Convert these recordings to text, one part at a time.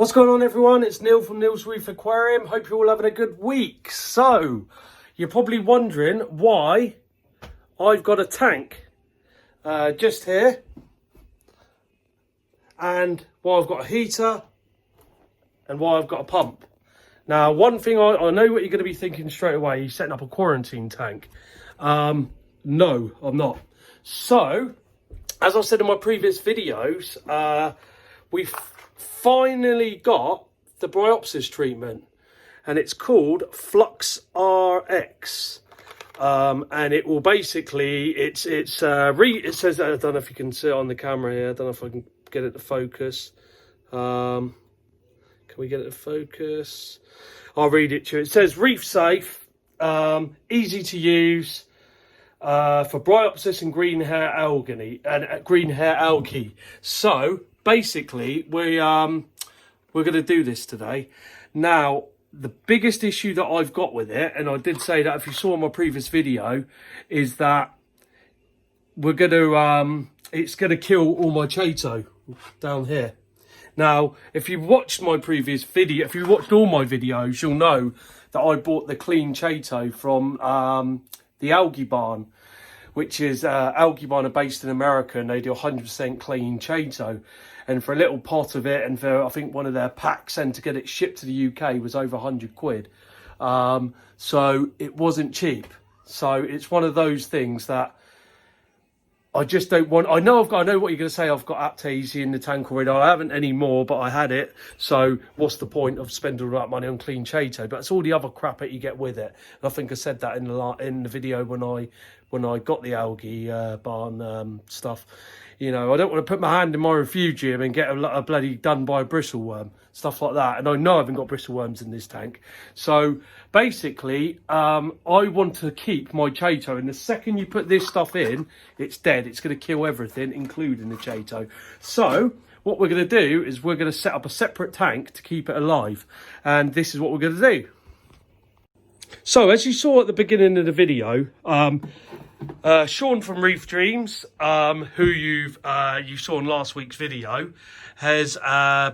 What's going on, everyone? It's Neil from Neil's Reef Aquarium. Hope you're all having a good week. So, you're probably wondering why I've got a tank just here, and why I've got a heater, and why I've got a pump. Now, one thing I know what you're going to be thinking straight away, you're setting up a quarantine tank. No, I'm not. So, as I said in my previous videos, we've finally got the Bryopsis treatment, and it's called Flux Rex. And it will basically, it says, I don't know if you can see it on the camera here, I don't know if I can get it to focus. Can we get it to focus? I'll read it to you. It says Reef safe, easy to use, for Bryopsis and green hair algae. So basically, we're going to do this today. Now, the biggest issue that I've got with it, and I did say that if you saw my previous video, is that we're going to it's going to kill all my Chaeto down here. Now, if you watched my previous video, if you watched all my videos, you'll know that I bought the clean Chaeto from the Algae Barn, which is Algae Barn are based in America, and they do 100% clean Chaeto. And for a little pot of it, and for I think one of their packs, and to get it shipped to the UK was over 100 quid. So it wasn't cheap. So it's one of those things that I just don't want. I know what you're going to say. I've got Aptase in the tank already. I haven't anymore, but I had it. So what's the point of spending all that money on clean Chaeto? But it's all the other crap that you get with it. And I think I said that in the video when I got the Algae Barn stuff. You know, I don't want to put my hand in my refugium and get a bloody done by a bristleworm, stuff like that. And I know I haven't got bristleworms in this tank. So basically, I want to keep my Chaeto. And the second you put this stuff in, it's dead. It's going to kill everything, including the Chaeto. So what we're going to do is we're going to set up a separate tank to keep it alive. And this is what we're going to do. So as you saw at the beginning of the video, Sean from Reef Dreams, who you saw in last week's video, has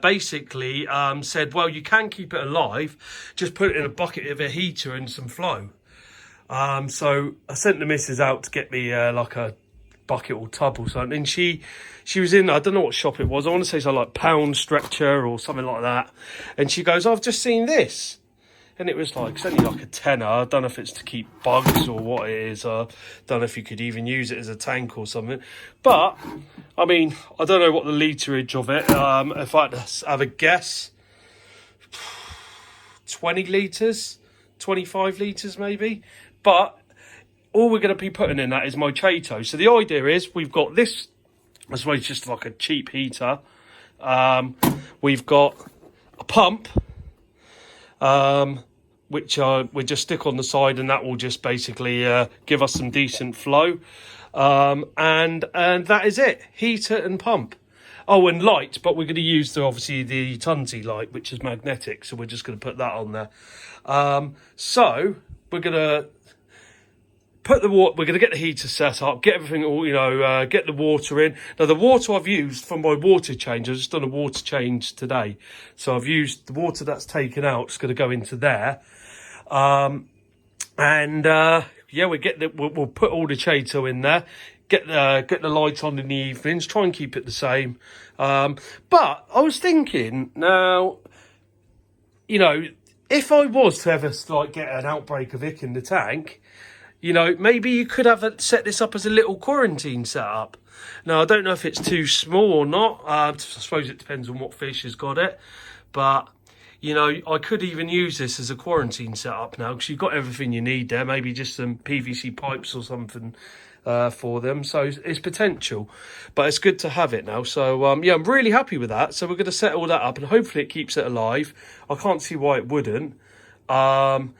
basically said, well, you can keep it alive, just put it in a bucket of a heater and some flow. So I sent the missus out to get me like a bucket or tub or something. And she was in, I don't know what shop it was, I want to say something like Pound Stretcher or something like that. And she goes, I've just seen this. And it was like, it's only like a tenner. I don't know if it's to keep bugs or what it is. I don't know if you could even use it as a tank or something. But, I mean, I don't know what the literage of it. If I had to have a guess, 20 litres, 25 litres maybe. But all we're going to be putting in that is my Chaeto. So the idea is we've got this, I suppose just like a cheap heater. We've got a pump. Which we just stick on the side, and that will just basically give us some decent flow. And that is it. Heater and pump. Oh, and light, but we're going to use obviously the Tunzi light, which is magnetic, so we're just going to put that on there. So we're going to put the water. We're going to get the heater set up, get everything all, get the water in. Now, the water I've used for my water change, I've just done a water change today. So I've used the water that's taken out. It's going to go into there. Yeah, we'll put all the Chaeto in there. Get the light on in the evenings. Try and keep it the same. But I was thinking now, if I was to ever get an outbreak of ick in the tank, maybe you could have set this up as a little quarantine setup. Now, I don't know if it's too small or not. I suppose it depends on what fish has got it. But, I could even use this as a quarantine setup now, because you've got everything you need there. Maybe just some PVC pipes or something for them. So it's potential. But it's good to have it now. So, yeah, I'm really happy with that. So we're going to set all that up, and hopefully it keeps it alive. I can't see why it wouldn't. And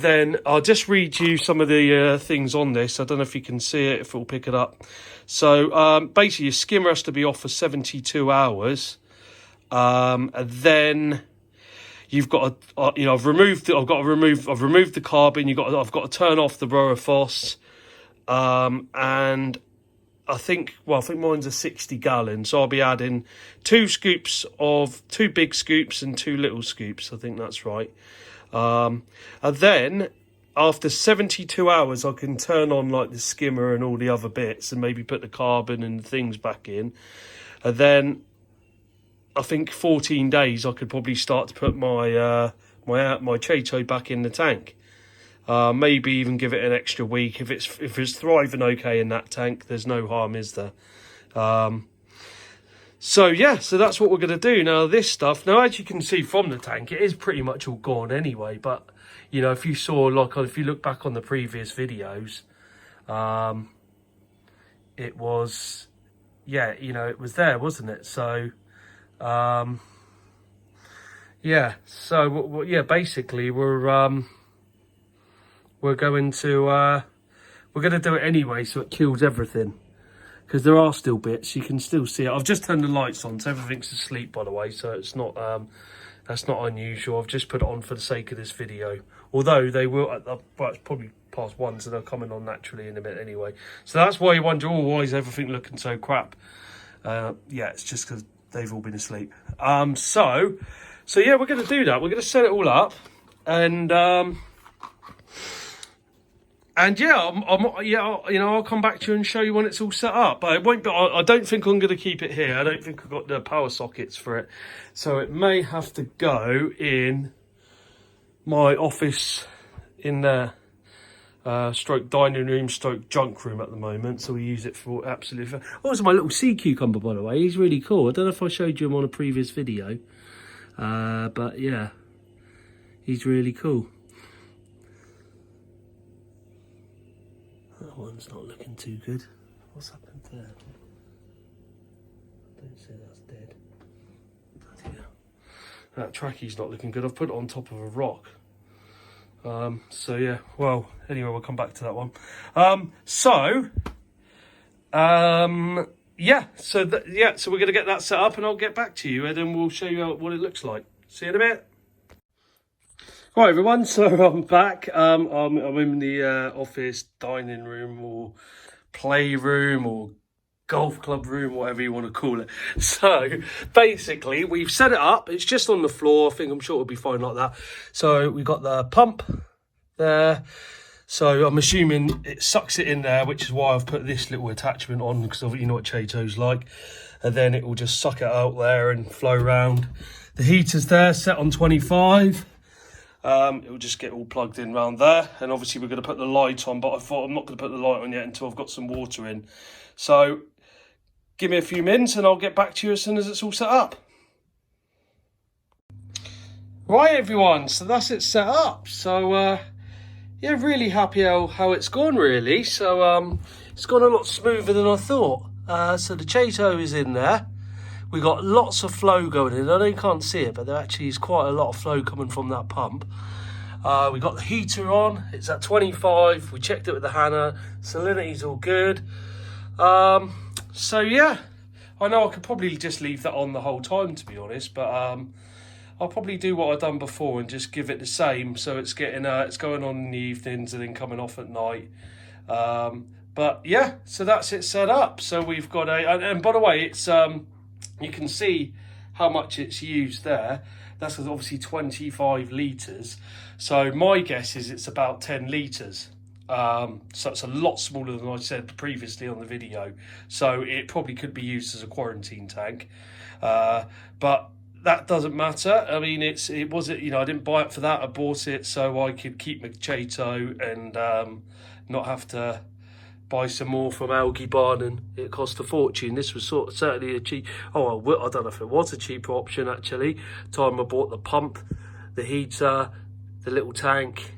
then I'll just read you some of the things on this. I don't know if you can see it, if it'll pick it up. So basically, your skimmer has to be off for 72 hours. And then you've got to, I've removed the carbon. I've got to turn off the Roaphos. And I think mine's a 60 gallon, so I'll be adding 2 big scoops and 2 little scoops. I think that's right. And then after 72 hours, I can turn on like the skimmer and all the other bits and maybe put the carbon and things back in. And then I think 14 days, I could probably start to put my my Chaeto back in the tank. Maybe even give it an extra week. If it's thriving okay in that tank, there's no harm, is there? So yeah, so that's what we're going to do. Now this stuff, now as you can see from the tank, it is pretty much all gone anyway. But you know, if you saw, like, if you look back on the previous videos, it was, yeah, you know, it was there, wasn't it? So yeah, so yeah, basically we're going to do it anyway, so it kills everything, because there are still bits, you can still see it. I've just turned the lights on, so everything's asleep, by the way, so it's not that's not unusual. I've just put it on for the sake of this video, although they will, well, it's probably past 1, so they're coming on naturally in a minute anyway. So that's why you wonder, oh, why is everything looking so crap? Yeah, it's just because they've all been asleep. So yeah, we're going to do that. We're going to set it all up, and yeah, I'll come back to you and show you when it's all set up. But it won't be, I don't think I'm going to keep it here. I don't think I've got the power sockets for it, so it may have to go in my office in there. Stroke dining room, stroke junk room at the moment, so we use it for absolutely. Oh, it's my little sea cucumber, by the way. He's really cool. I don't know if I showed you him on a previous video, but yeah, he's really cool. That one's not looking too good. What's happened there? I don't see that's dead. Yeah. That trackie's not looking good. I've put it on top of a rock. So yeah, well, anyway, we'll come back to that one. Yeah, so we're gonna get that set up, and I'll get back to you, and then we'll show you what it looks like. See you in a bit. Right, everyone, so I'm back. I'm in the office, dining room, or playroom, or golf club room, whatever you want to call it. So basically we've set it up. It's just on the floor. I'm sure it'll be fine like that. So we've got the pump there, so I'm assuming it sucks it in there, which is why I've put this little attachment on, because you know what Chaeto's like, and then it will just suck it out there and flow around. The heater's there, set on 25. It will just get all plugged in around there, and obviously we're going to put the light on, but I thought I'm not going to put the light on yet until I've got some water in. So give me a few minutes and I'll get back to you as soon as it's all set up. Right, everyone, so that's it set up. So yeah, really happy how it's gone, really. So it's gone a lot smoother than I thought. So the Chaeto is in there. We got lots of flow going in. I know you can't see it, but there actually is quite a lot of flow coming from that pump. We got the heater on. It's at 25. We checked it with the Hannah. Salinity's all good. So yeah, I know I could probably just leave that on the whole time, to be honest, but I'll probably do what I've done before and just give it the same, so it's getting it's going on in the evenings and then coming off at night. But yeah, so that's it set up. So we've got and by the way, it's you can see how much it's used there. That's obviously 25 litres. So my guess is it's about 10 litres. So it's a lot smaller than I said previously on the video. So it probably could be used as a quarantine tank. But that doesn't matter. I mean, I didn't buy it for that. I bought it so I could keep my Chaeto and not have to buy some more from Algae Barn, and it cost a fortune. This was certainly a cheap, I don't know if it was a cheaper option actually. Time I bought the pump, the heater, the little tank,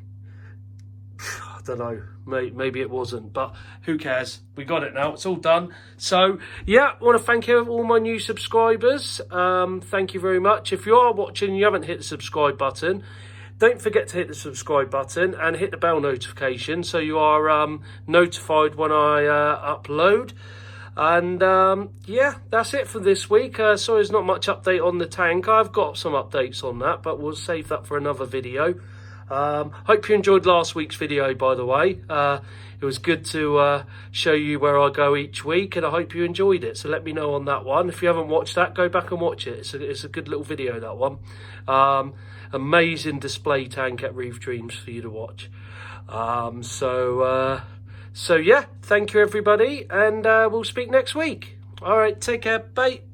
I don't know, maybe it wasn't, but who cares? We got it now, it's all done. So yeah, I want to thank all my new subscribers. Thank you very much. If you are watching and you haven't hit the subscribe button, don't forget to hit the subscribe button and hit the bell notification so you are notified when I upload. And yeah, that's it for this week. So there's not much update on the tank. I've got some updates on that, but we'll save that for another video. Hope you enjoyed last week's video, by the way. It was good to show you where I go each week, and I hope you enjoyed it. So let me know on that one. If you haven't watched that, go back and watch it. It's a good little video, that one. Amazing display tank at Reef Dreams for you to watch. So yeah, thank you everybody, and we'll speak next week. All right, take care, bye.